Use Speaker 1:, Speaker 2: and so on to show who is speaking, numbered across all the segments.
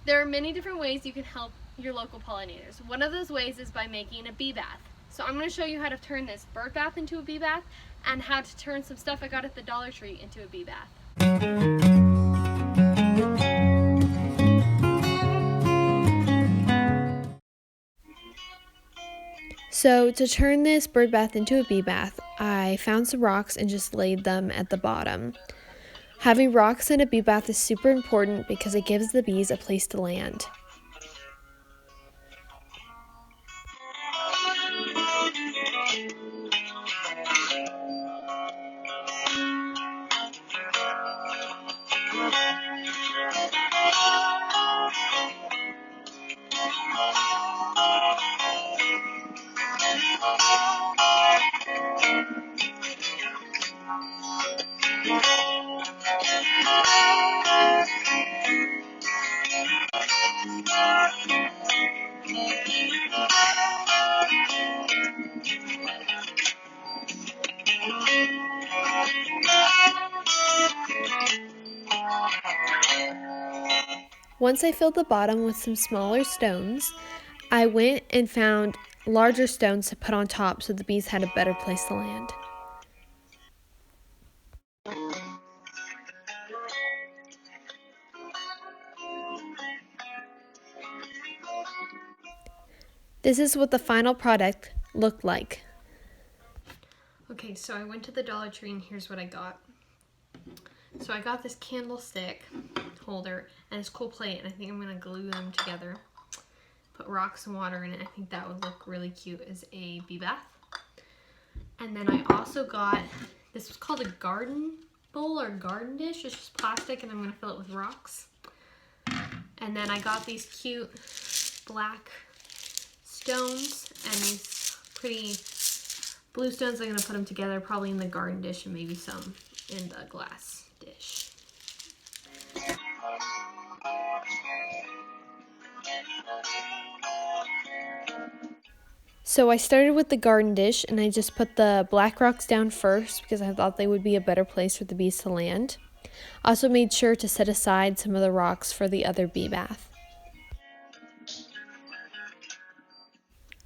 Speaker 1: There are many different ways you can help your local pollinators. One of those ways is by making a bee bath. So I'm going to show you how to turn this bird bath into a bee bath and how to turn some stuff I got at the Dollar Tree into a bee bath. So to turn this bird bath into a bee bath, I found some rocks and just laid them at the bottom. Having rocks in a bee bath is super important because it gives the bees a place to land. Once I filled the bottom with some smaller stones, I went and found larger stones to put on top so the bees had a better place to land. This is what the final product looked like. Okay, so I went to the Dollar Tree and here's what I got. So I got this candlestick holder and this cool plate, and I think I'm gonna glue them together. Put rocks and water in it. I think that would look really cute as a bee bath. And then I also got, this was called a garden bowl or garden dish. It's just plastic and I'm gonna fill it with rocks. And then I got these cute black stones and these pretty blue stones. I'm gonna put them together probably in the garden dish and maybe some in the glass dish. So I started with the garden dish and I just put the black rocks down first because I thought they would be a better place for the bees to land. I also made sure to set aside some of the rocks for the other bee bath.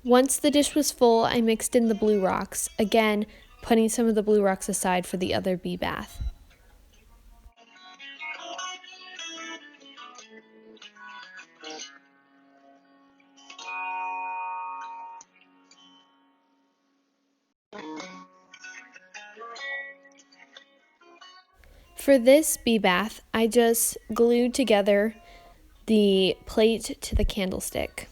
Speaker 1: Once the dish was full, I mixed in the blue rocks, again putting some of the blue rocks aside for the other bee bath. For this bee bath, I just glued together the plate to the candlestick.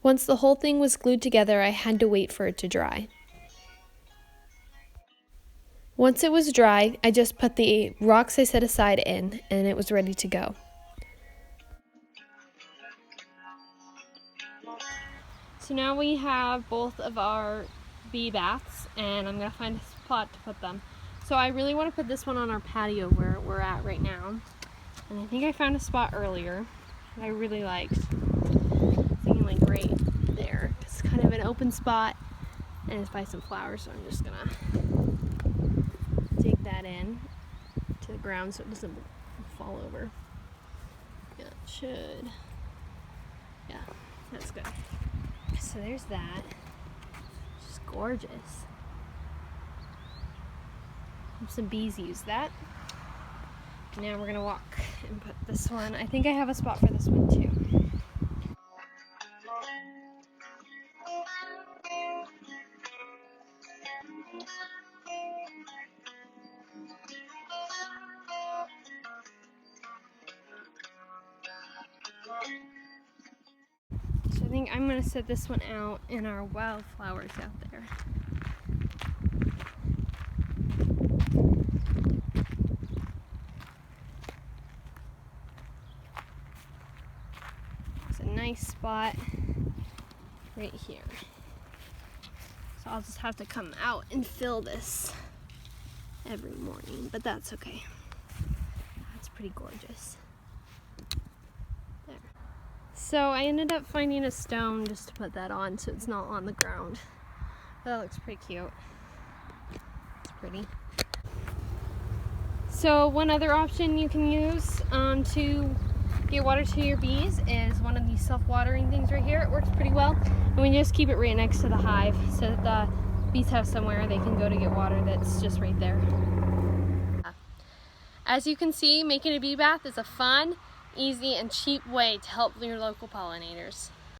Speaker 1: Once the whole thing was glued together, I had to wait for it to dry. Once it was dry, I just put the rocks I set aside in, and it was ready to go. So now we have both of our bee baths, and I'm going to find a spot to put them. So I really want to put this one on our patio where we're at right now. And I think I found a spot earlier that I really liked. Thinking like right there. It's kind of an open spot and it's by some flowers, so I'm just gonna dig that in to the ground so it doesn't fall over. Yeah, it should. Yeah, that's good. So there's that. It's just gorgeous. Hope some bees use that. Now we're gonna walk and put this one. I think I have a spot for this one too. So I think I'm gonna set this one out in our wildflowers out there. nice spot right here. So I'll just have to come out and fill this every morning, but that's okay. That's pretty gorgeous. There. So I ended up finding a stone just to put that on so it's not on the ground. But that looks pretty cute. It's pretty. So one other option you can use to get water to your bees is one of these self-watering things right here. It works pretty well. And we just keep it right next to the hive so that the bees have somewhere they can go to get water that's just right there. As you can see, making a bee bath is a fun, easy, and cheap way to help your local pollinators.